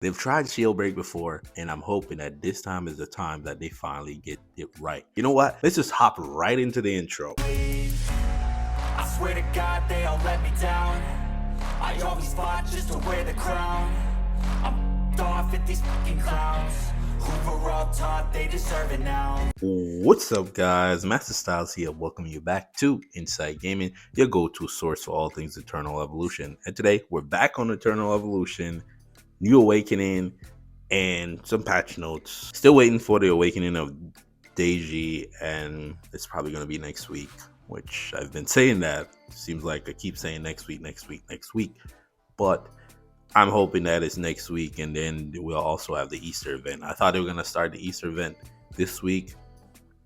They've tried shield break before, and I'm hoping that this time is the time that they finally get it right. You know what? Let's just hop right into the intro. I swear to God they all let me down. I always fought just to wear the crown. I'm off at these fucking clowns who were all taught they deserve it now. What's up, guys? Master Styles here. Welcome you back to Inside Gaming, your go-to source for all things Eternal Evolution. And today we're back on Eternal Evolution, New Awakening, and some patch notes. Still waiting for the awakening of Deji, and it's probably going to be next week, which I've been saying that. Seems like I keep saying next week. But I'm hoping that it's next week, and then we'll also have the Easter event. I thought they were going to start the Easter event this week,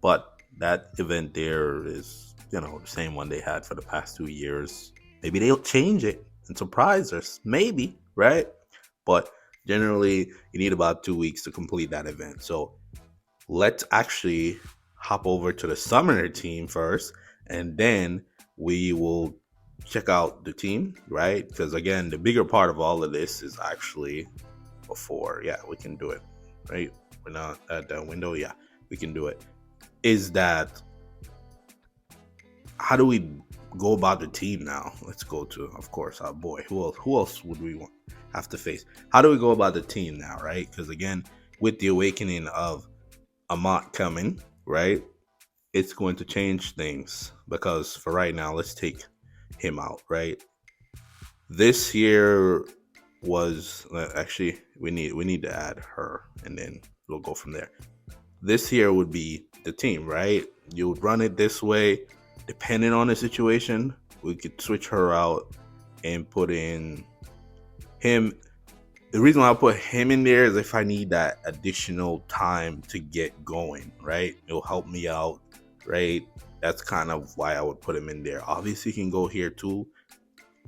but that event there is, the same one they had for the past 2 years. Maybe they'll change it and surprise us. Maybe, right? But generally, you need about 2 weeks to complete that event. So let's actually hop over to the Summoner team first, and then we will check out the team, right? Because again, the bigger part of all of this is actually before, we can do it, right? We're not at the window, we can do it. Is that how do we go about the team now? Let's go to, of course, our boy. Who else would we have to face? How do we go about the team now, right? Because again, with the awakening of Amat coming, right, it's going to change things. Because for right now, let's take him out, right? This year was actually we need to add her, and then we'll go from there. This here would be the team, right? You would run it this way. Depending on the situation, we could switch her out and put in him. The reason why I put him in there is if I need that additional time to get going, right? It'll help me out, right? That's kind of why I would put him in there. Obviously, he can go here too.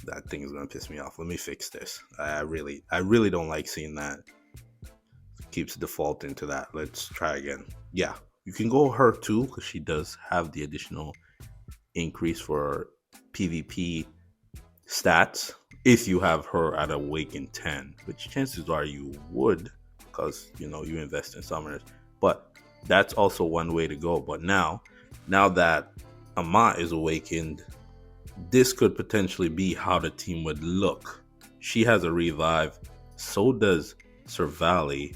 That thing is gonna piss me off. Let me fix this. I really don't like seeing that. It keeps defaulting to that. Let's try again. Yeah, you can go her too because she does have the additional increase for PvP stats if you have her at Awaken 10, which chances are you would because you invest in summoners. But that's also one way to go. But now that Amat is awakened, this could potentially be how the team would look. She has a revive, so does Sir Valley,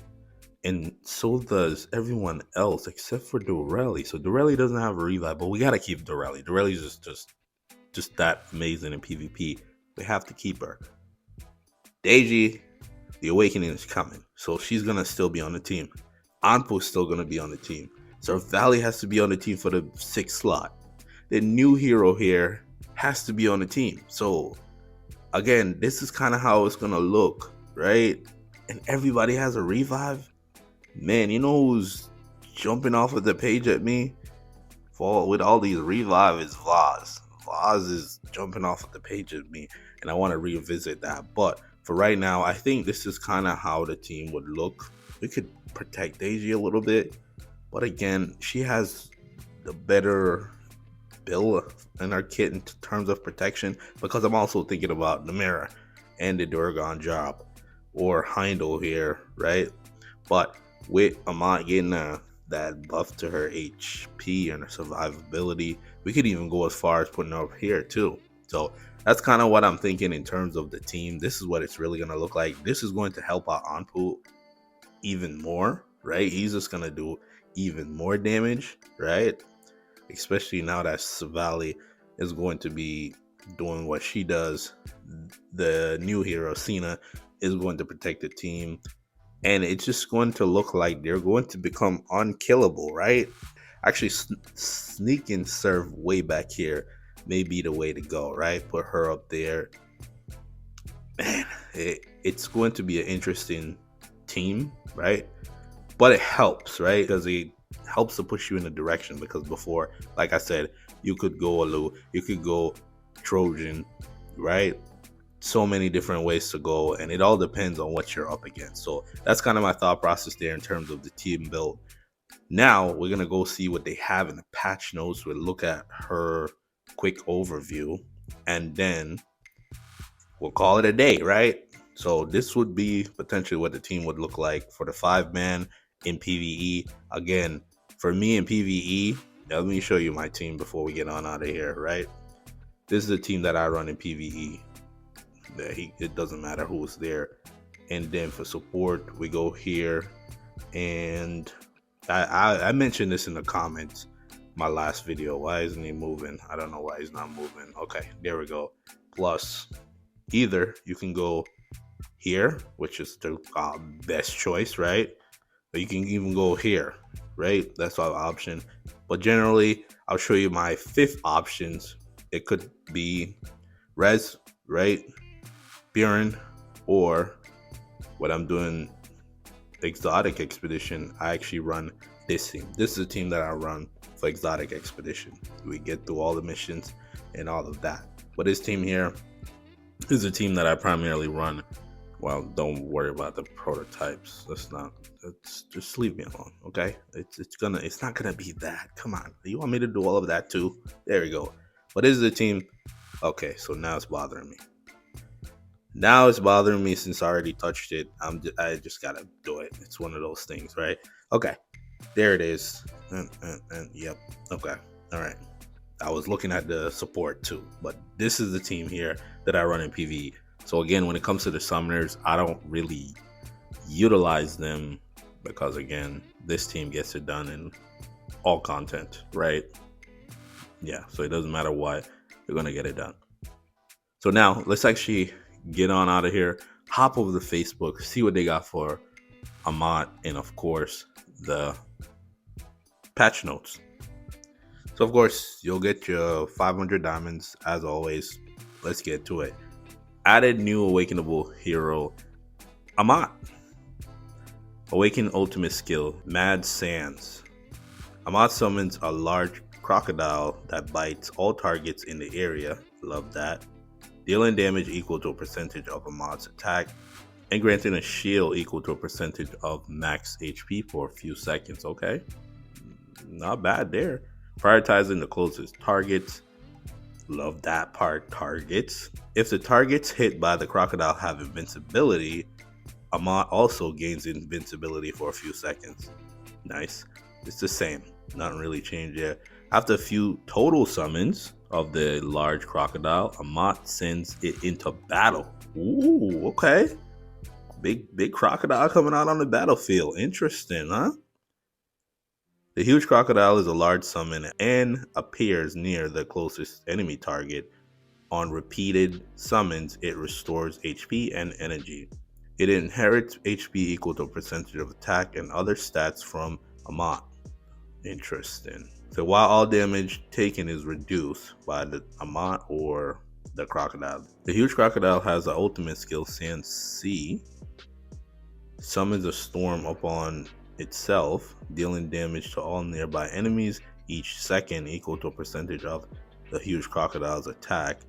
and so does everyone else except for Dorelli. So Dorelli doesn't have a revive, but we gotta keep Dorelli. Dorelli's just that amazing in PvP. We have to keep her. Deji, the awakening is coming, so she's gonna still be on the team. Anpo's still gonna be on the team. Sir Valley has to be on the team for the 6th slot. The new hero here has to be on the team. So again, this is kind of how it's gonna look, right? And everybody has a revive. Man, you know who's jumping off of the page at me with all these revive is Vaz. Vaz is jumping off of the page at me, and I want to revisit that. But for right now, I think this is kind of how the team would look. We could protect Daisy a little bit, but again, she has the better build in our kit in terms of protection, because I'm also thinking about Zemira and the Durgan job or Heindel here, right? But with Amat getting that buff to her HP and her survivability, we could even go as far as putting her up here too. So that's kind of what I'm thinking in terms of the team. This is what it's really going to look like. This is going to help out Anpu even more, right? He's just going to do even more damage, right? Especially now that Savali is going to be doing what she does. The new hero, Sina, is going to protect the team. And it's just going to look like they're going to become unkillable, right? Actually, sneak and serve way back here may be the way to go, right? Put her up there. Man, it's going to be an interesting team, right? But it helps, right? Because it helps to push you in a direction. Because before, like I said, you could go Alu, you could go Trojan, right? So many different ways to go, and it all depends on what you're up against. So that's kind of my thought process there in terms of the team build. Now we're gonna go see what they have in the patch notes. We'll look at her quick overview, and then we'll call it a day, right? So this would be potentially what the team would look like for the 5-man in PvE. Again, for me in PvE, let me show you my team before we get on out of here, right? This is the team that I run in PvE. It doesn't matter who's there. And then for support, we go here. And I mentioned this in the comments, my last video. Why isn't he moving? I don't know why he's not moving. Okay, there we go. Plus, either you can go here, which is the best choice, right? But you can even go here, right? That's our option. But generally, I'll show you my 5th options. It could be Res, right? Buren, or what I'm doing, Exotic Expedition. I actually run this team. This is a team that I run for Exotic Expedition. We get through all the missions and all of that. But this team here is a team that I primarily run. Well, don't worry about the prototypes. Just leave me alone, okay? It's not gonna be that. Come on, you want me to do all of that too? There we go. But this is the team. Okay, so now it's bothering me. Since I already touched it. I just gotta do it. It's one of those things, right? Okay, there it is. And yep. Okay, all right. I was looking at the support too, but this is the team here that I run in PvE. So again, when it comes to the summoners, I don't really utilize them because again, this team gets it done in all content, right? Yeah, so it doesn't matter what, you're gonna get it done. So now let's actually get on out of here, hop over to Facebook, see what they got for Amat, and of course the patch notes. So of course you'll get your 500 diamonds as always. Let's get to it. Added new awakenable hero Amat. Awaken ultimate skill Mad Sands. Amat summons a large crocodile that bites all targets in the area. Love that. Dealing damage equal to a percentage of Amat's attack and granting a shield equal to a percentage of max HP for a few seconds. Okay, not bad there. Prioritizing the closest targets. Love that part. Targets. If the targets hit by the crocodile have invincibility, Amat also gains invincibility for a few seconds. Nice. It's the same. Nothing really changed there. After a few total summons of the large crocodile, Amat sends it into battle. Ooh, okay. Big crocodile coming out on the battlefield. Interesting, huh? The huge crocodile is a large summon and appears near the closest enemy target. On repeated summons, it restores HP and energy. It inherits HP equal to a percentage of attack and other stats from Amat. Interesting. So while all damage taken is reduced by the Amat or the crocodile, the huge crocodile has an ultimate skill, Sand Sea. Summons a storm upon itself, dealing damage to all nearby enemies each second equal to a percentage of the huge crocodile's attack,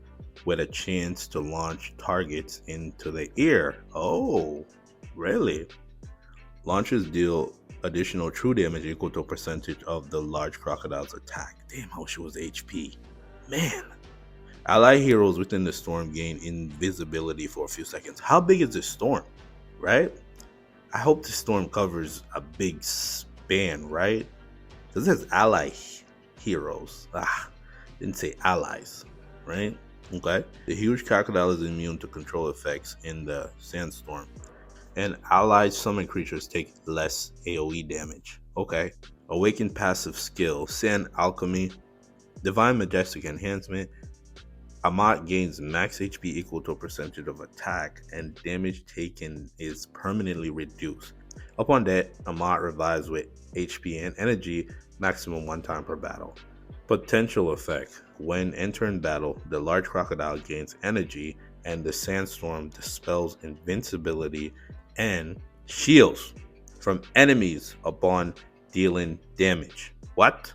with a chance to launch targets into the air. Oh, really? Launches deal additional true damage equal to a percentage of the large crocodile's attack. Damn, I wish it was HP. Man. Allied heroes within the storm gain invisibility for a few seconds. How big is this storm, right? I hope the storm covers a big span, right? Because it says ally heroes. Didn't say allies, right? Okay. The huge crocodile is immune to control effects in the sandstorm. And allied summon creatures take less AoE damage. Okay. Awakened passive skill, Sand Alchemy, Divine Majestic Enhancement. Amat gains max HP equal to a percentage of attack, and damage taken is permanently reduced. Upon that, Amat revives with HP and energy, maximum 1 time per battle. Potential effect. When entering battle, the large crocodile gains energy, and the sandstorm dispels invincibility and shields from enemies upon dealing damage. What?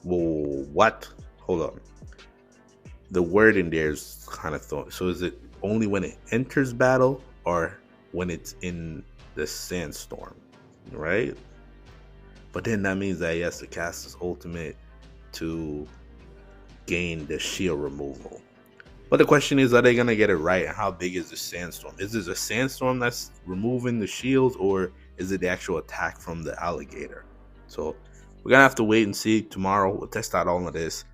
Whoa, what? Hold on. The word in there is kind of thought. So is it only when it enters battle or when it's in the sandstorm, right? But then that means that he has to cast his ultimate to gain the shield removal. But the question is, are they gonna get it right? And how big is the sandstorm? Is this a sandstorm that's removing the shields, or is it the actual attack from the alligator? So we're gonna have to wait and see tomorrow. We'll test out all of this.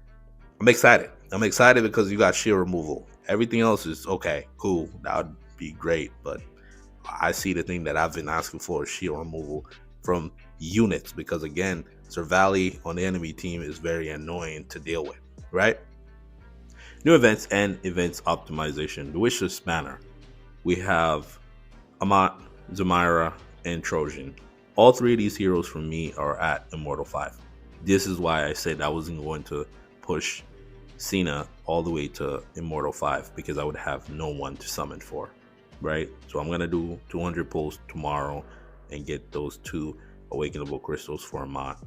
I'm excited. I'm excited because you got shield removal. Everything else is okay, cool. That would be great, but I see the thing that I've been asking for is shield removal from units, because again, Sir Valley on the enemy team is very annoying to deal with, right? New events and events optimization. The Wishless banner. We have Amat, Zemira, and Trojan. All three of these heroes for me are at Immortal 5. This is why I said I wasn't going to push Sina all the way to Immortal 5, because I would have no one to summon for, right? So I'm going to do 200 pulls tomorrow and get those 2 awakenable crystals for Amat.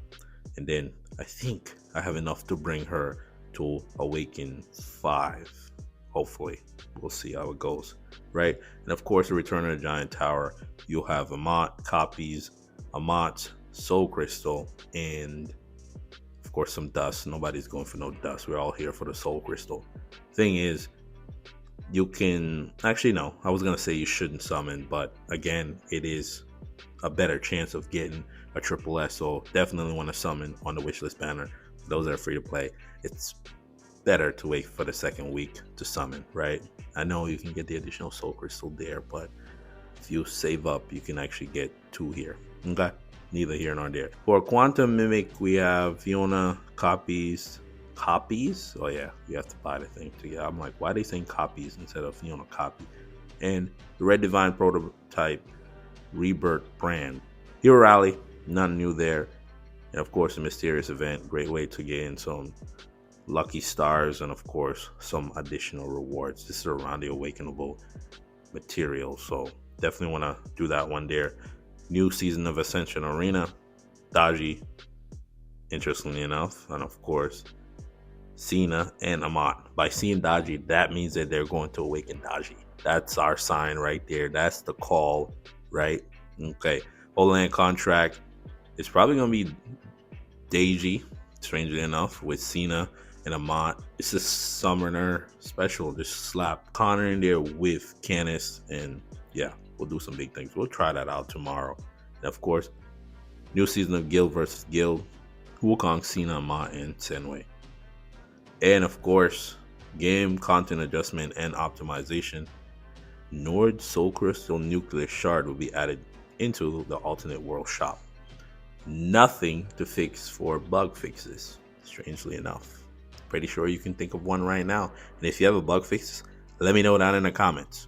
And then I think I have enough to bring her to awaken 5. Hopefully. We'll see how it goes, right? And of course, the Return of the Giant Tower, you'll have Amat copies, Amat's Soul Crystal, and of course some dust. Nobody's going for no dust. We're all here for the Soul Crystal. Thing is, you can actually, no, I was gonna say you shouldn't summon, but again, it is a better chance of getting a triple S. So definitely want to summon on the wishlist banner. Those that are free to play, it's better to wait for the second week to summon, right? I know you can get the additional soul crystal there, but if you save up, you can actually get 2 here. Okay, neither here nor there. For Quantum Mimic, we have Fiona copies. Oh yeah, you have to buy the thing together. I'm like, why are they saying copies instead of Fiona copy? And the Red Divine prototype Rebirth brand. Hero Rally, nothing new there. And of course, the Mysterious Event, great way to get in some lucky stars and of course some additional rewards. This is around the awakenable material, so definitely want to do that one there. New season of Ascension Arena, Daji, interestingly enough, and of course Sina and Amat. By seeing Daji, that means that they're going to awaken Daji. That's our sign right there. That's the call, right? Okay, Homeland contract is probably going to be Daiji, strangely enough, with Sina and Amat. It's a summoner special. Just slap Connor in there with Canis, and yeah, we'll do some big things. We'll try that out tomorrow. And of course, new season of Guild versus Guild, Wukong, Sina, Amat, and Senway. And of course, game content adjustment and optimization. Nord Soul Crystal Nucleus Shard will be added into the alternate world shop. Nothing to fix for bug fixes, strangely enough. Pretty sure you can think of one right now. And if you have a bug fix, let me know down in the comments,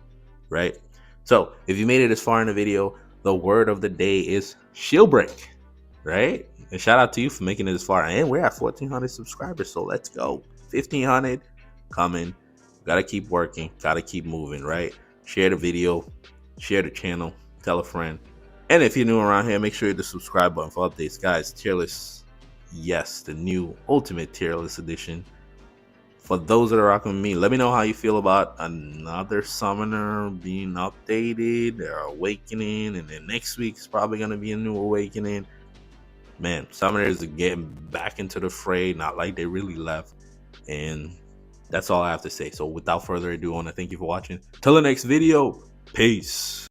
right? So if you made it this far in the video, the word of the day is shield break, right? And shout out to you for making it this far. And we're at 1,400 subscribers, so let's go. 1,500 coming. Gotta keep working, gotta keep moving, right? Share the video, share the channel, tell a friend. And if you're new around here, make sure you hit the subscribe button for updates, guys. Tier list, yes, the new ultimate tier list edition. For those that are rocking with me, let me know how you feel about another summoner being updated, their awakening, and then next week's probably gonna be a new awakening. Man, summoners are getting back into the fray, not like they really left. And that's all I have to say. So without further ado, I want to thank you for watching. Till the next video, peace.